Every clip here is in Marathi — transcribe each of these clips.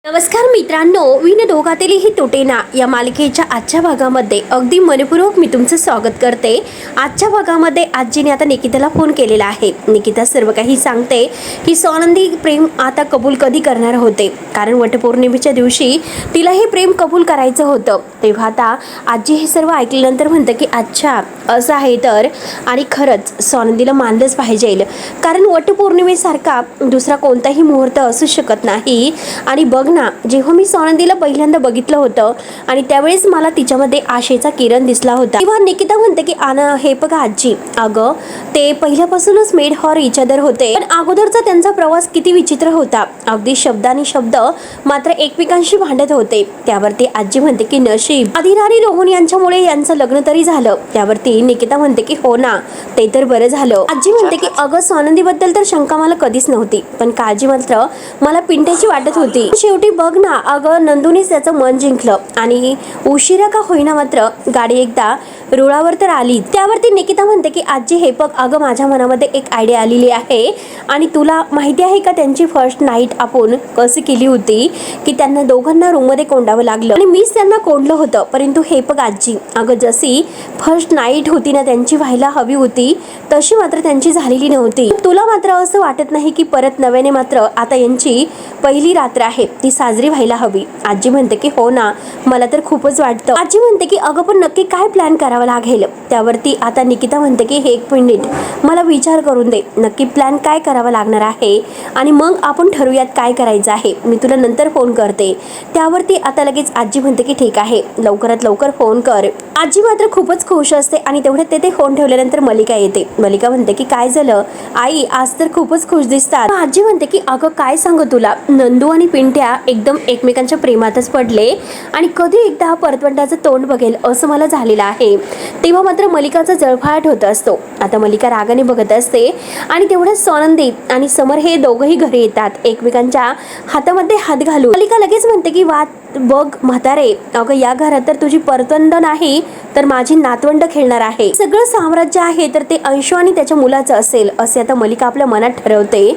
नमस्कार मित्रांनो, विन दोघातीलही तोटेना या मालिकेच्या आजच्या भागामध्ये अगदी मनपूर्वक मी तुमचं स्वागत करते। आजच्या भागामध्ये आजीने आता निकिताला फोन केलेला आहे। निकिता सर्व काही सांगते की स्वानंदी प्रेम आता कबूल कधी करणार होते, कारण वटपौर्णिमेच्या दिवशी तिला हे प्रेम कबूल करायचं होतं। तेव्हा आता आजी हे सर्व ऐकल्यानंतर म्हणते की अच्छा असं आहे तर, आणि खरंच स्वानंदीला मानलंच पाहिजे, कारण वटपौर्णिमेसारखा दुसरा कोणताही मुहूर्त असू शकत नाही। आणि बघ ना, जेव्हा मी स्वानंदीला पहिल्यांदा बघितलं होतं आणि त्यावेळेस मला तिच्यामध्ये आशेचा किरण दिसला होता। तेव्हा निकिता म्हणते की आना हे बघा आजी, अगं ते पहिल्यापासूनच मेड फॉर इच अदर होते, पण अगोदरचा त्यांचा प्रवास किती विचित्र होता। अगदी शब्दानी शब्द मात्र एकमेकांशी भांडत होते। त्यावरती आजी म्हणते की नशीब आदिर आणि रोहन यांच्यामुळे यांचं लग्न तरी झालं। त्यावरती निकिता म्हणते की हो ना, ते तर बरं झालं। आजी म्हणते की अगं स्वानंदीबद्दल तर शंका मला कधीच नव्हती, पण काळजी मात्र मला पिंट्याची वाटत होती। शेवटी बघ ना, अगं नंदूनेच त्याचं मन जिंकलं आणि उशिरा का होईना मात्र गाडी एकदा रुळावर तर आली। त्यावरती निकिता म्हणते की आजी हे बघ, अगं माझ्या मनामध्ये एक आयडिया आलेली आहे, आणि तुला माहिती आहे का त्यांची फर्स्ट नाईट आपण कशी केली होती की त्यांना दोघांना रूम मध्ये कोंडावं लागलं आणि मीच त्यांना कोंडलं होतं। परंतु हे बघ आजी, अगं जशी फर्स्ट नाईट होती ना त्यांची व्हायला हवी होती तशी मात्र त्यांची झालेली नव्हती। तुला मात्र असं वाटत नाही की परत नव्याने मात्र आता यांची पहिली रात्र आहे ती साजरी व्हायला हवी? आजी म्हणते की हो ना, मला तर खूपच वाटतं। आजी म्हणते की अगं पण नक्की काय प्लॅन करावा लागेल? त्यावरती आता निकिता म्हणते की हे एक मिनिट, मला विचार करून दे, नक्की प्लॅन काय करावा लागणार आहे आणि मग आपण ठरवूयात काय करायचं आहे, मी तुला नंतर फोन करते। त्यावरती आता लगेच आजी म्हणते की ठीक आहे, लवकरात लवकर फोन कर। आजी मात्र खूपच खुश असते आणि तेवढ्यात ते फोन ठेवल्यानंतर मलिका येते। मलिका म्हणते की काय झालं आई, आज तर खूपच खुश दिसतात। आजी म्हणते की अगं काय सांगू तुला, नंदू आणि पिंट्या एकदम एकमेकांच्या प्रेमातच पडले आणि कधी एकदा हा परतवंडाचं तोंड बघेल असं मला झालेलं आहे। तेव्हा मात्र मलिकाचा जळफाट होत असतो। आता मलिका रागाने बघत असते आणि तेवढ्याच स्वानंदी आणि समर हे दोघंही घरी येतात, एकमेकांच्या हातामध्ये हात घालून। मलिका लगेच म्हणते की वाद बघ म्हातारे, अगं या घरात तर तुझी परतवंड नाही तर माझी नातवंड खेळणार आहे। सगळं साम्राज्य आहे तर ते अंशू आणि त्याच्या मुलाचं असेल असे आता मलिका आपल्या मनात ठरवते।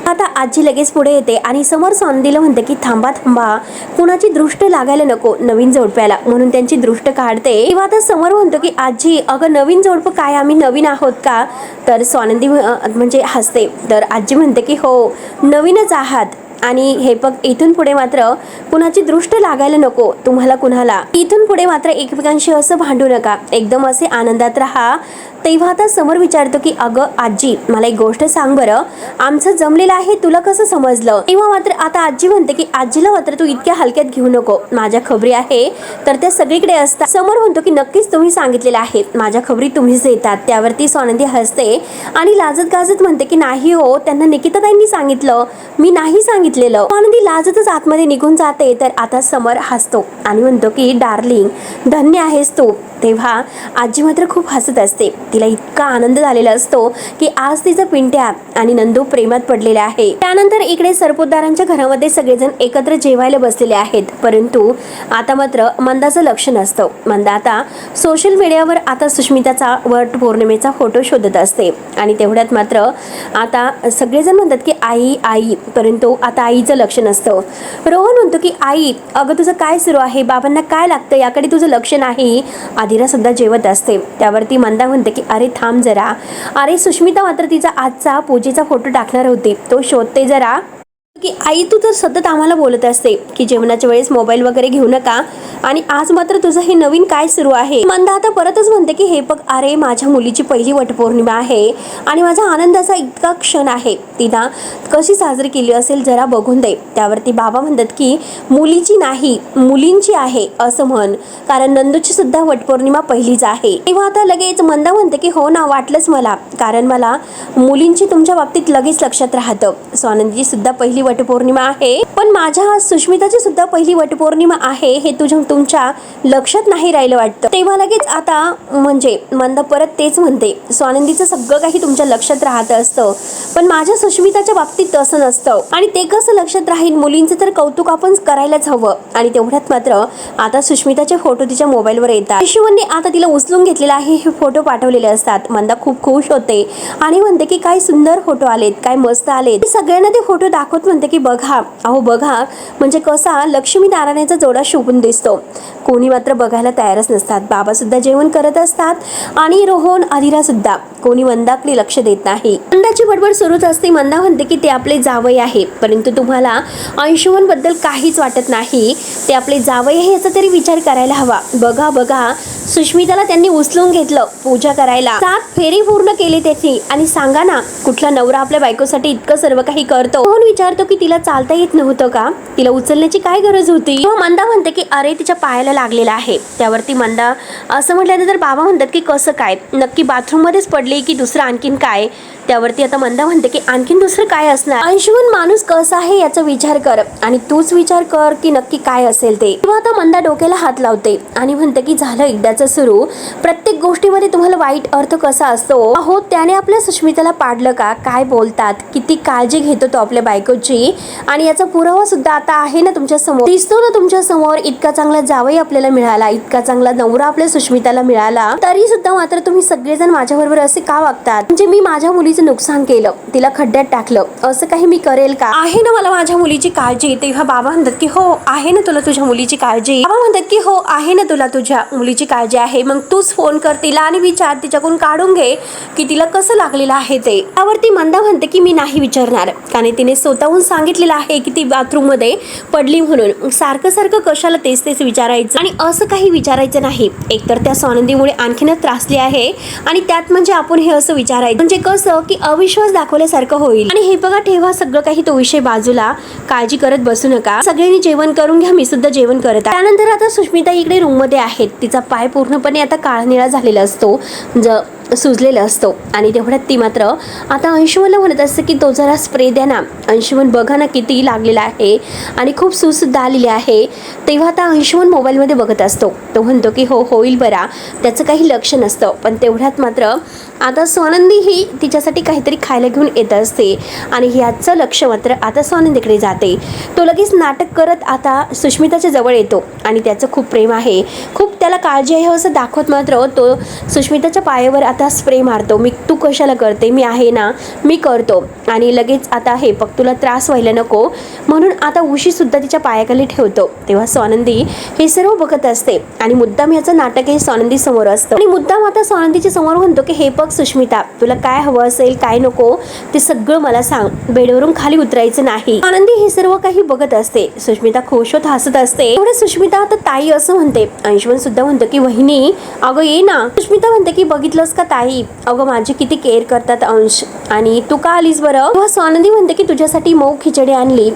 आता आजी लगेच पुढे येते आणि समोर स्वानंदीला म्हणते की थांबा थांबा, कुणाची दृष्ट लागायला नको नवीन जोडप्याला, म्हणून त्यांची दृष्ट काढते। तेव्हा आता समोर म्हणतो की आजी अगं नवीन जोडपं काय, आम्ही नवीन आहोत का? तर स्वानंदी म्हणजे हसते। तर आजी म्हणते की हो नवीनच आहात, आणि हे बघ इथून पुढे मात्र कुणाची दृष्ट लागायला नको तुम्हाला कुणाला, इथून पुढे मात्र एकमेकांशी असं भांडू नका, एकदम असे आनंदात राहा। तेव्हा आता समोर विचारतो की अगं आजी मला एक गोष्ट सांग बरं, आमचं जमलेलं आहे तुला कसं समजलं? तेव्हा मात्र आता आजी म्हणते की आजीला मात्र तू इतक्या हलक्यात घेऊ नको, माझ्या खबरी आहे तर त्या सगळीकडे असतात। समोर म्हणतो की नक्कीच तुम्ही सांगितलेलं आहे, माझ्या खबरी तुम्हीच देतात। त्यावरती स्वानंदी हसते आणि लाजत गाजत म्हणते की नाही हो, त्यांना निकिताताईंनी सांगितलं, मी नाही सांगितलेलं। स्वानंदी लाजतच आतमध्ये निघून जाते। तर आता समर हसतो आणि म्हणतो की डार्लिंग धन्य आहेस तू। तेव्हा आजी मात्र खूप हसत असते, तिला इतका आनंद झालेला असतो की आज तिचं पिंट्या आणि नंदू प्रेमात पडलेले आहे। त्यानंतर इकडे सरपोतदारांच्या घरामध्ये सगळेजण एकत्र जेवायला बसलेले आहेत, परंतु आता मात्र मंदाचं लक्ष नसतं। मंदा आता सोशल मीडियावर आता सुष्मिताचा वट पौर्णिमेचा फोटो शोधत असते आणि तेवढ्यात मात्र आता सगळेजण म्हणतात की आई आई, परंतु आता आईचं लक्ष नसतं। रोहन म्हणतो की आई अगं तुझं काय सुरू आहे, बाबांना काय लागतं याकडे तुझं लक्ष नाही। आदिरा सुद्धा जेवत असते। त्यावरती मंदा म्हणते की अरे थांब जरा, अरे सुष्मिता मात्र तिचा आजचा पूजेचा फोटो टाकणार होती, तो शोधते जरा। की आई तू तर सतत आम्हाला बोलत असते की जेवणाच्या वेळेस मोबाईल वगैरे घेऊ नका, आणि आज मात्र तुझं हे नवीन काय सुरू आहे? मंदा आता परतच म्हणते की हे बघ, अरे माझ्या मुलीची पहिली वटपौर्णिमा आहे आणि माझा आनंदाचा इतका क्षण आहे, तिला कशी साजरी केली असेल जरा बघून दे। त्यावरती बाबा म्हणतात की मुलीची नाही मुलींची आहे असं म्हण, कारण नंदूची सुद्धा वटपौर्णिमा पहिलीच आहे। तेव्हा आता लगेच मंदा म्हणते की हो ना, वाटलंच मला, कारण मला मुलींची तुमच्या बाबतीत लगेच लक्षात राहतं। स्वानंदीची सुद्धा पहिली वटपौर्णिमा आहे, पण माझ्या सुष्मिताची सुद्धा पहिली वटपौर्णिमा आहे हे तुमच्या लक्षात नाही राहिलं वाटतं। तेव्हा लगेच आता म्हणजे मंदा परत तेच म्हणते, स्वानंदीचं सगळं काही तुमच्या लक्षात राहत असतं, पण माझ्या सुष्मिताच्या बाबतीत तसं नसतं, आणि ते कसं लक्षात राहील, मुलींचं तर कौतुक आपण करायलाच हवं। आणि तेवढ्यात मात्र आता सुष्मिताचे फोटो तिच्या मोबाईलवर येतात। शिशुवंनी आता तिला उचलून घेतलेला आहे, हे फोटो पाठवलेले असतात। मंदा खूप खुश होते आणि म्हणते की काय सुंदर फोटो आलेत, काय मस्त आलेत। सगळ्यांना ते फोटो दाखवत म्हणते की बघा, अहो बघा, म्हणजे कसा लक्ष्मीनारायणाचा जोडा शोभून दिसतो. कोणी मात्र बघायला तयारच नसतात. बाबा सुद्धा जेवण करत असतात आणि रोहन, अधिरा सुद्धा. कोणी मंदाकडे लक्ष देत नाही. मंदाची बडबड सुरूच असते. मंदा म्हणते की ते आपले जावई आहे, परंतु तुम्हाला अंशुमन बद्दल काहीच वाटत नाही. ते आपले जावई आहे याचा तरी विचार करायला हवा. बघा बघा, सुष्मिताला त्यांनी उचलून घेतलं पूजा करायला. 7 फेरी पूर्ण केली त्याची. आणि सांगा ना, कुठला नवरा आपल्या बायकोसाठी इतकं सर्व काही करतो? रोहन विचारतो की तिला चालता येत नव्हतं का? तिला उचलण्याची काय गरज होती? मंदा म्हणते की अरे तिच्या पायाला लागलेला आहे. त्यावरती मंदा असं म्हटल्यानंतर बाबा म्हणतात की कसं काय, नक्की बाथरूम मध्येच पडले की दुसरं आणखीन काय? त्यावरती आता मंदा म्हणते की आणखीन दुसरं काय असणार? अंशुमन माणूस कसा आहे याचा विचार कर आणि तूच विचार कर की नक्की काय असेल ते. तेव्हा आता मंदा डोक्याला हात लावते आणि म्हणते की झालं एकदाचं सुरू. प्रत्येक गोष्टीमध्ये तुम्हाला वाईट अर्थ कसा असतो? अहो त्याने आपल्या सुष्मिताला पाडलं का? काय बोलतात? किती काळजी घेतो तो आपल्या बायकोची. आणि याचा पुरावा सुद्धा आता आहे ना तुमच्या समोर, दिसतो ना तुमच्या समोर. इतका चांगला जावई आपल्याला मिळाला, इतका चांगला नवरा आपल्या सुष्मिताला मिळाला, तरी सुद्धा मात्र तुम्ही सगळेजण माझ्याबरोबर असे का वागतात? म्हणजे मी माझ्या मुलीचं नुकसान केलं, तिला खड्ड्यात टाकलं, असं काही मी करेल का? आहे ना मला माझ्या मुलीची काळजी. तेव्हा बाबा म्हणतात की हो आहे ना तुला तुझ्या मुलीची काळजी. बाबा म्हणतात की हो आहे ना तुला तुझ्या मुलीची काळजी आहे. मग तूच फोन कर तिला आणि विचार, तिच्याकडून काढून घे की तिला कसं लागलेलं आहे ते. त्यावरती मंदा म्हणते की मी नाही विचारणार, कारण तिने स्वतःहून सांगितलेलं आहे की ती बाथरूम मध्ये पडली म्हणून. सारखं सारखं कशाला तेच तेच विचारायचं? आणि असं काही विचारायचं नाही. एकतर त्या स्वानंदीमुळे आणखीनच त्रासली आहे आणि त्यात म्हणजे आपण हे असं विचारायचं म्हणजे कसं की अविश्वास दाखवल्यासारखं होईल. आणि हे बघा, ठेवा सगळं काही तो विषय बाजूला, काळजी करत बसू नका. सगळ्यांनी जेवण करून घ्या, मी सुद्धा जेवण करत आहे. त्यानंतर आता सुष्मिता इकडे रूम मध्ये आहेत. तिचा पाय पूर्णपणे आता काळनिळा झालेला असतो, सुजलेला असतो. आणि तेवढ्यात ती मात्र आता अंशुमनला म्हणत असते की तो जरा स्प्रे द्या ना. अंशुमन बघा ना किती लागलेला आहे आणि खूप सुद्धा आलेली आहे. तेव्हा आता अंशुमन मोबाईलमध्ये बघत असतो. तो म्हणतो की हो होईल बरा, त्याचं काही लक्ष नसतं. पण तेवढ्यात मात्र आता स्वानंदी ही तिच्यासाठी काहीतरी खायला घेऊन येत असते आणि ह्याचं लक्ष मात्र आता स्वानंदीकडे जाते. तो लगेच नाटक करत आता सुष्मिताच्या जवळ येतो आणि त्याचं खूप प्रेम आहे, खूप त्याला काळजी आहे असं दाखवत मात्र तो सुष्मिताच्या पायावर आता स्प्रे मारतो. तू कशाला करते, मी आहे ना, मी करतो. आणि लगेच आता हे बघ, तुला त्रास व्हायला नको म्हणून आता उशी सुद्धा तिच्या पायाखाली ठेवतो. तेव्हा स्वानंदी हे सर्व बघत असते आणि मुद्दाम याचं नाटक हे स्वानंदी समोर असतं. आणि मुद्दाम आता स्वानंदीच्या समोर म्हणतो की हे बघ सुष्मिता, तुला काय हवं असेल काय नको ते सगळं मला सांग, बेडवरून खाली उतरायचं नाही. स्वानंदी हे सर्व काही बघत असते. सुष्मिता खुश होत हसत असते. एवढे सुष्मिता आता ताई असं म्हणते. अंशुमन सुद्धा म्हणतो की वहिनी अगं ये ना. सुष्मिता म्हणते की बघितलंस का ताई, अगं माझी किती केअर करतात अंश, आणि तू का आलीस बरं? तेव्हा स्वानंदी म्हणते की तुझ्यासाठी मऊ खिचडी आणली.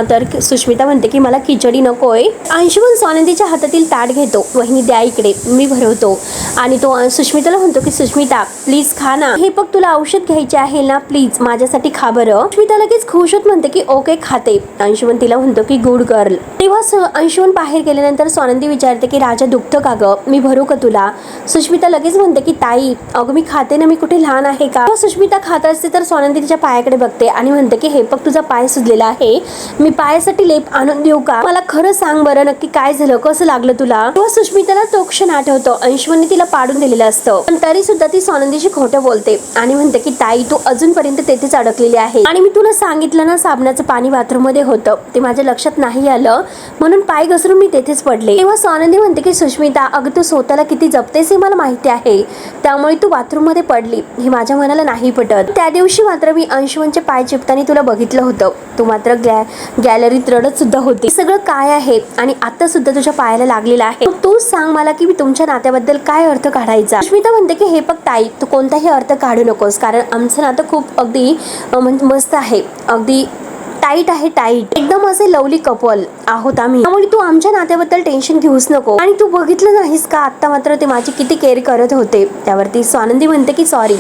तर सुष्मिता म्हणते की मला खिचडी नकोय. अंशुमन स्वानंदीच्या हातातील ताट घेतो. वहिनी द्या इकडे, मी भरवतो. आणि तो सुष्मिताला म्हणतो की सुष्मिता प्लीज खा ना, हे बघ तुला औषध घ्यायचे आहे ना, प्लीज माझ्यासाठी खा बरं. सुष्मिता लगेच खुश होत म्हणते की ओके खाते. अंशुमन तिला म्हणतो की गुड गर्ल. तेव्हा अंशुमन बाहेर गेल्यानंतर स्वानंदी विचारते की राजा दुखतं का ग, मी भरू का तुला? सुष्मिता लगेच म्हणते की ताई अगं मी खाते ना, मी कुठे लहान आहे का? सुष्मिता खात असते तर स्वानंदी तिच्या पायाकडे बघते आणि म्हणते की हे बघ तुझा पाय सुजलेला आहे, मी पायासाठी लेप आणून देऊ का? मला खरं सांग बरं नक्की काय झालं, कसं लागलं तुला? तेव्हा सुष्मिताला तो क्षण आठवतो. अंशुमनने तिला पाडून दिलेलं असतं, पण तरी सुद्धा ती स्वानंदीशी खोटं बोलते आणि म्हणते की ताई तू अजूनपर्यंत तेथेच अडकलेली आहे आणि मी तुला सांगितलं ना साबणाचं पाणी बाथरूम मध्ये होतं, ते माझ्या लक्षात नाही आलं म्हणून पाय घसरून मी तेथेच पडले. तेव्हा स्वानंदी म्हणते की सुष्मिता अगं तू स्वतःला किती जपतेस हे मला माहिती आहे, त्यामुळे तू बाथरूम मध्ये पडली हे माझ्या मनाला नाही पटत. त्या दिवशी मात्र मी अंशुमनचे पाय चिपताना तुला बघितलं होतं, तू मात्र गॅलरीत रडत सुद्धा होती. सगळं काय आहे आणि आता सुद्धा तुझ्या पायाला लागलेला आहे, तू सांग मला की मी तुमच्या नात्याबद्दल काय अर्थ काढायचा? सुष्मिता म्हणते की हे बघ ताई तू कोणताही अर्थ काढू नकोस, कारण आमचं नातं खूप अगदी मस्त आहे, अगदी टाईट आहे, टाईट एकदम असे लवली कपल आहोत आम्ही, त्यामुळे तू आमच्या नात्याबद्दल टेन्शन घेऊच नको. आणि तू बघितलं नाहीस का आता मात्र ते माझी किती केअर करत होते? त्यावरती स्वानंदी म्हणते की सॉरी,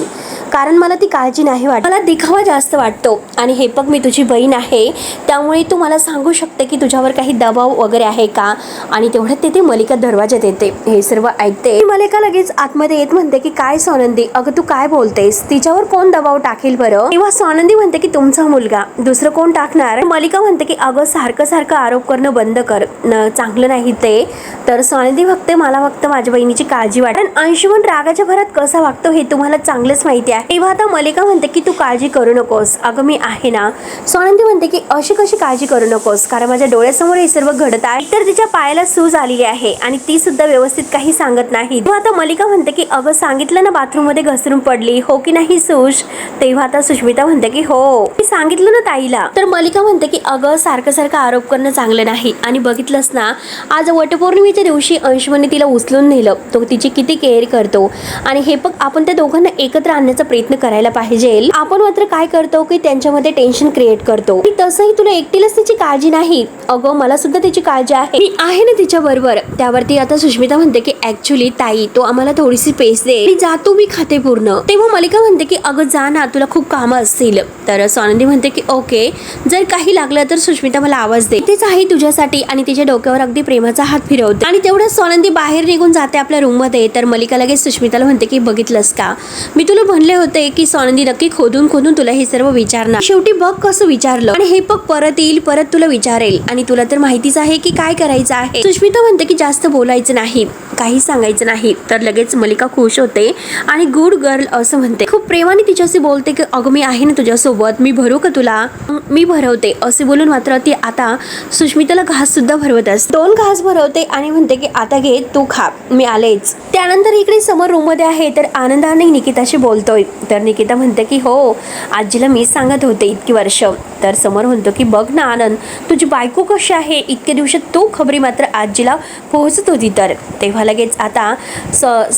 कारण मला ती काळजी नाही वाटत, मला दिखावा जास्त वाटतो. आणि हे बघ मी तुझी बहीण आहे, त्यामुळे तू मला सांगू शकते की तुझ्यावर काही दबाव वगैरे आहे का? आणि तेवढ्यात तिथे मलिका दरवाजात येते. हे सर्व ऐकते. मलिका लगेच आतमध्ये येत म्हणते की काय स्वानंदी अगं तू काय बोलतेस, तिच्यावर कोण दबाव टाकेल बरं? तेव्हा स्वानंदी म्हणते की तुमचा मुलगा, दुसरं कोण टाकणार? मलिका म्हणते की अगं सारखं सारखं आरोप करणं बंद कर, चांगलं नाही ते. तर स्वानंदी मला फक्त माझ्या बहिणीची काळजी वाटते. अंशुमन रागाच्या भरात कसा वागतो हे तुम्हाला चांगलंच माहिती आहे. तेव्हा आता मलिका म्हणते की तू काळजी करू नकोस, अगं मी आहे ना. स्वानंदी म्हणते की अशी कशी काळजी करू नकोस, कारण माझ्या डोळ्यासमोर हे सर्व घडत आहे. तर तिच्या पायाला सूज आलेली आहे आणि ती सुद्धा व्यवस्थित काही सांगत नाही. तेव्हा आता मलिका म्हणते की अगं सांगितलं ना बाथरूम मध्ये घसरून पडली, हो की नाही सूज. तेव्हा आता सुष्मिता म्हणते की हो मी सांगितलं ना ताईला. तर मलिका म्हणते की अगं सारखं सारखं आरोप करणं चांगलं नाही, आणि बघितलंस ना आज वटपौर्णिमेच्या दिवशी अंशुमने तिला उचलून नेलं, तो तिची किती केअर करतो. आणि हे बघ आपण त्या दोघांना एकत्र आणण्याचा प्रयत्न करायला पाहिजे. आपण मात्र काय करतो की त्यांच्यामध्ये टेन्शन क्रिएट करतो. तसंही तुला एकटीलाच तिची काळजी नाही, अगं मला सुद्धा तिची काळजी आहे, मी आहे ना तिच्या बरोबर. त्यावरती आता सुष्मिता म्हणते की ऍक्च्युली ताई तो आम्हाला थोडीशी पेस दे, मी जातो, मी खाते पूर्ण. तेव्हा मलिका म्हणते की अगं जा ना, तुला खूप कामं असतील. तर स्वानंदी म्हणते की ओके, जर काही लागलं तर सुष्मिता मला आवाज दे, तेच आहे तुझ्यासाठी. आणि तिच्या डोक्यावर अगदी प्रेमाचा हात फिरवते. आणि तेवढ्या स्वानंदी बाहेर निघून जाते आपल्या रूम मध्ये. तर मलिका लगेच सुष्मिताला म्हणते की बघितलंस का, मी तुला म्हणले होते की स्वानंदी नक्की खोदून खोदून तुला हे सर्व विचारणार, शेवटी बघ कसं विचारलं. आणि हे बघ परत येईल, परत तुला विचारेल, आणि तुला तर माहितीच आहे की काय करायचं आहे. सुष्मिता म्हणते की जास्त बोलायचं नाही, काही सांगायचं नाही. तर लगेच मलिका खुश होते आणि गुड गर्ल असं म्हणते. खूप प्रेमाने तिच्याशी बोलते की अगं मी आहे ना तुझ्यासोबत, मी भरू का तुला, मी भरवते असे बोलून मात्र ती आता सुष्मिताला घास सुद्धा भरवत असते. 2 घास भरवते आणि म्हणते की आता घे तू खा, मी आलेच. त्यानंतर इकडे समोर रूम मध्ये आहे तर आनंदाने निकिताशी बोलतोय. तर निकिता म्हणते की हो आजीला मी सांगत होते इतकी वर्ष. तर समोर म्हणतो की बघ ना आनंद, तुझी बायको कशी आहे, इतके दिवसात तू खबरी मात्र आजीला पोहोचत होती. तर तेव्हा लगेच आता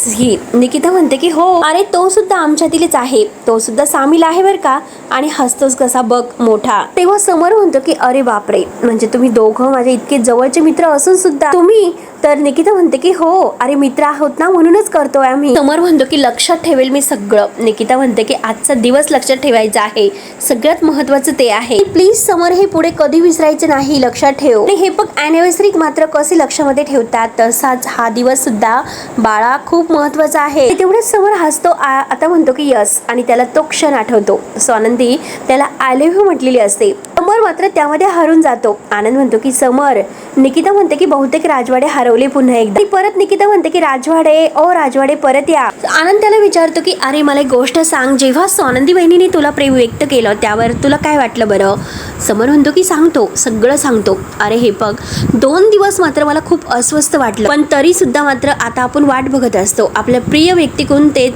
ही निकिता म्हणते की हो अरे तो सुद्धा आमच्यातीलच आहे, तो सुद्धा सामील आहे बर का. आणि हसतोच कसा बघ मोठा. तेव्हा समोर म्हणतो की अरे बापरे, म्हणजे तुम्ही दोघं माझे इतके जवळचे मित्र असून सुद्धा तुम्ही. तर निकिता म्हणते की हो अरे मित्र आहोत ना म्हणूनच करतोय आम्ही. समोर म्हणतो की लक्षात ठेवेल मी सगळं. निकिता म्हणते की आजचा दिवस लक्षात ठेवायचा आहे, सगळ्यात महत्वाचं ते आहे. प्लीज समोर हे पुढे कधी विसरायचं नाही, लक्षात ठेव. हे बघ अॅनिव्हर्सरी मात्र कसे लक्षामध्ये ठेवतात, तसाच हा दिवस सुद्धा बाळा खूप महत्वाचा आहे. तेवढेच समोर हसतो. आता म्हणतो की यस, आणि त्याला तो क्षण आठवतो. स्वानंदी त्याला आय लव्ह यू म्हटलेली असते. समोर मात्र त्यामध्ये हरून जातो. आनंद म्हणतो की समोर. निकिता म्हणते की बहुतेक राजवाडे हरवले पुन्हा एकदा. परत निकिता म्हणते की राजवाडे ओ राजवाडे परत या. आनंद त्याला विचारतो की अरे मला एक गोष्ट सांग, जेव्हा स्वानंदी बहिणीने तुला प्रेम व्यक्त केलं त्यावर तुला काय वाटलं बरं. समोर म्हणतो की सांगतो, सगळं सांगतो. अरे हे बघ 2 दिवस मात्र मला खूप अस्वस्थ वाटलं, पण तरी सुद्धा मात्र आता आपण वाट बघत असतो आपल्या प्रिय व्यक्तीकडून ते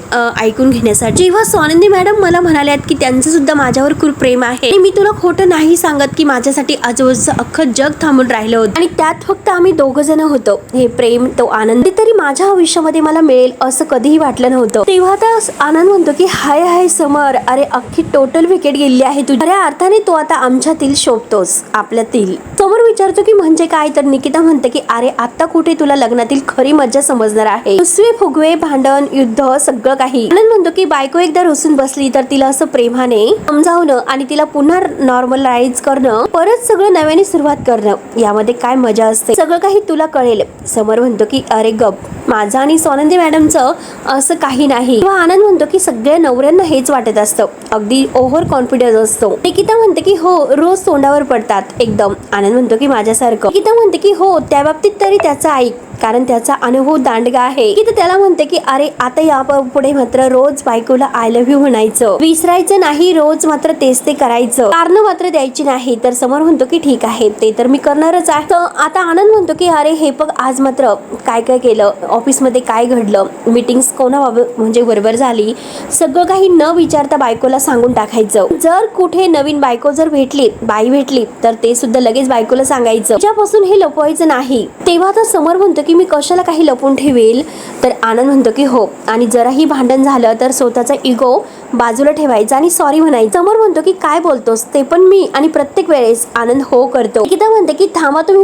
ऐकून घेण्यासाठी. जेव्हा स्वानंदी मॅडम मला म्हणाल्यात की त्यांचं सुद्धा माझ्यावर खूप प्रेम आहे, आणि मी तुला खोटं नाही सांगत की माझ्यासाठी आजूबाजूचं अख्खं जग थांबून राहिलं होतं, आणि त्यात फक्त आम्ही 2 जण होतो. हे प्रेम तो आनंद तरी माझ्या आयुष्यामध्ये मला मिळेल असं कधीही वाटलं नव्हतं. तेव्हा आता आनंद म्हणतो की हाय हाय समर, अरे अख्खी टोटल विकेट गेली आहे तुझी, खऱ्या अर्थाने तू आता आमच्यातील शोभतोस, आपल्यातील. समोर विचारतो की म्हणजे काय. तर निकिता म्हणते की अरे आता कुठे तुला लग्नातील खरी मज्जा समजणार आहे, फुसवे फुगवे भांडण युद्ध सगळं काही. आनंद म्हणतो की बायको एकदा रुसून बसली तर तिला असं प्रेमाने समजावणं आणि तिला पुन्हा नॉर्मलाइज करणं, परत सगळं नव्याने सुरुवात करणं, यामध्ये काय मजा असते सगळं काही तुला कळेल. समोर म्हणतो की अरे गप, माझं आणि स्वानंदी मॅडमचं असं काही नाही. किंवा आनंद म्हणतो की सगळ्या नवऱ्यांना हेच वाटत असतं, अगदी ओव्हर कॉन्फिडन्स असतो. निकिता म्हणते की हो रोज तोंडावर पडतात एकदम. आनंद म्हणतो की माझ्यासारखं. निकिता म्हणते की हो त्या बाबतीत तरी त्याचा ऐक, कारण त्याचा अनुभव दांडगा आहे. की त्याला म्हणते की अरे आता या पुढे मात्र रोज बायकोला आय लव्ह यू म्हणायचं, विसरायचं नाही, रोज मात्र तेच ते करायचं, कारण मात्र द्यायची नाही. तर समोर म्हणतो की ठीक आहे ते तर मी करणारच आहे. तर आता आनंद म्हणतो की अरे हे बघ आज मात्र काय काय केलं, ऑफिसमध्ये काय घडलं, मीटिंग्स कोणाबाबत म्हणजे बरोबर झाली, सगळं काही न विचारता बायकोला सांगून टाकायचं. जर कुठे नवीन बायको जर बाई भेटली तर ते सुद्धा लगेच बायकोला सांगायचं, तिच्यापासून हे लपवायचं नाही. तेव्हा आता समोर म्हणतो की मी कशाला काही लपून ठेवेल. तर आनंद म्हणतो की हो, आणि जराही भांडण झालं तर स्वतःचा इगो बाजूला ठेवायचा आणि सॉरी म्हणायचं. समोर म्हणतो की काय बोलतोस, ते पण मी. आणि प्रत्येक वेळेस आनंद हो करतो. निकिता म्हणते की थांबा तुम्ही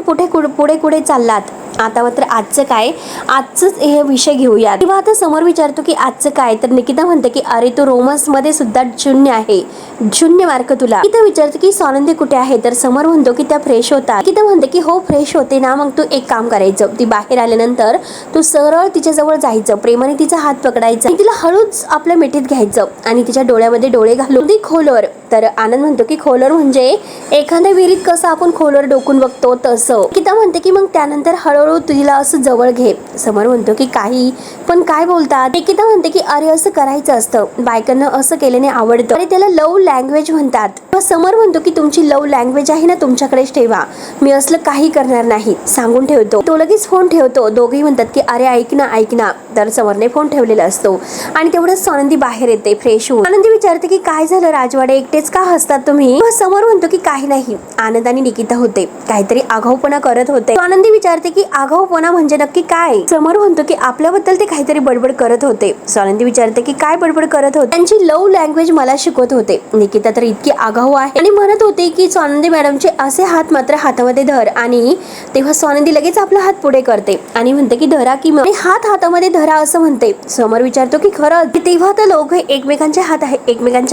पुढे चाललात, आता मात्र आजचं काय, आजच हे विषय घेऊया. तेव्हा आता समोर विचारतो की आजचं काय. तर निकिता म्हणते की अरे तो रोमन्स मध्ये सुद्धा 0 आहे, 0 मार्क तुला. निकिता विचारते की स्वानंदी कुठे आहे. तर समोर म्हणतो की त्या फ्रेश होतात. निकिता म्हणते की हो फ्रेश होते ना, मग तू एक काम करायचं, ती बाहेर आल्यानंतर तू सरळ तिच्या जवळ जायचं, प्रेमाने तिचा हात पकडायचा आणि तिला हळूच आपल्या मिठीत घ्यायचं आणि आणि तिच्या डोळ्यामध्ये डोळे घालून ती खोलवर. तर आनंद म्हणतो की खोलवर म्हणजे एखाद्या विहिरीत कसं आपण खोलवर डोकून बघतो तसं. निकिता म्हणते की मग त्यानंतर हळूहळू तिला असं जवळ घे. समर म्हणतो की काही पण काय बोलतात. निकिता म्हणते की अरे असं करायचं असतं, बायकांना असं केल्याने आवडतं आणि त्याला लव्ह लँग्वेज म्हणतात. समर म्हणतो की तुमची लव्ह लँग्वेज आहे ना तुमच्याकडेच ठेवा, मी असलं काही करणार नाही सांगून ठेवतो. तो लगेच फोन ठेवतो. दोघेही म्हणतात की अरे ऐक ना. तर समरने फोन ठेवलेला असतो आणि तेवढंच आनंदी बाहेर येते फ्रेश होऊन. आनंदी विचारते की काय झालं राजवाडे, एकटेच का हसतात तुम्ही. समर म्हणतो की काही नाही, आनंद आणि निकिता होते काहीतरी आगाऊपणा करत होते. आनंदी विचारते की आगाऊपणा म्हणजे नक्की काय. समर म्हणतो की आपल्याबद्दल ते काहीतरी बडबड करत होते. आनंदी विचारते की काय बडबड करत होते. त्यांची लव्ह लँग्वेज मला शिकवत होते. निकिता तर इतकी आगाऊ आहे आणि म्हणत होते की स्वानंदी मॅडमचे असे हात मात्र हातामध्ये धर. आणि तेव्हा स्वानंदी लगेच आपला हात पुढे करते आणि म्हणते की धरा की मग हात हातामध्ये धरा असं म्हणते. समर विचारतो की खरंच. तेव्हा तर दोघे एकमेकांच्या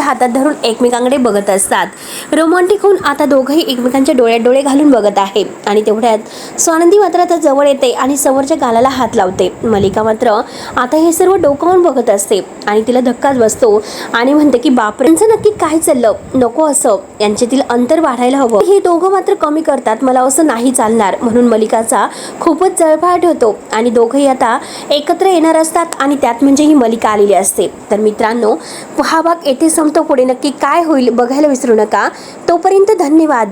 हातात धरून एकमेकांकडे बघत असतात. रोमॅन्टिक होऊन आता दोघेही एकमेकांच्या डोळ्यात डोळे घालून बघत आहे. आणि तेवढ्यात स्वानंदी मात्र आता जवळ येते आणि समोरच्या गालाला हात लावते. मलिका मात्र आता हे सर्व डोकावून बघत असते आणि तिला धक्काच बसतो आणि म्हणते की बापरे, यांचं नक्की काय चाललं, नको असं, यांच्यातील अंतर वाढायला हवं. हे दोघं मात्र कमी करतात, मला असं नाही चालणार. म्हणून मलिकाचा खूपच जळफाट होतो आणि दोघंही आता एकत्र येणार असतात आणि त्यात म्हणजे ही मलिका आलेली असते. तर मित्रांनो, हा भाग येथे संपतो. पुढे नक्की काय होईल बघायला विसरू नका. तोपर्यंत धन्यवाद.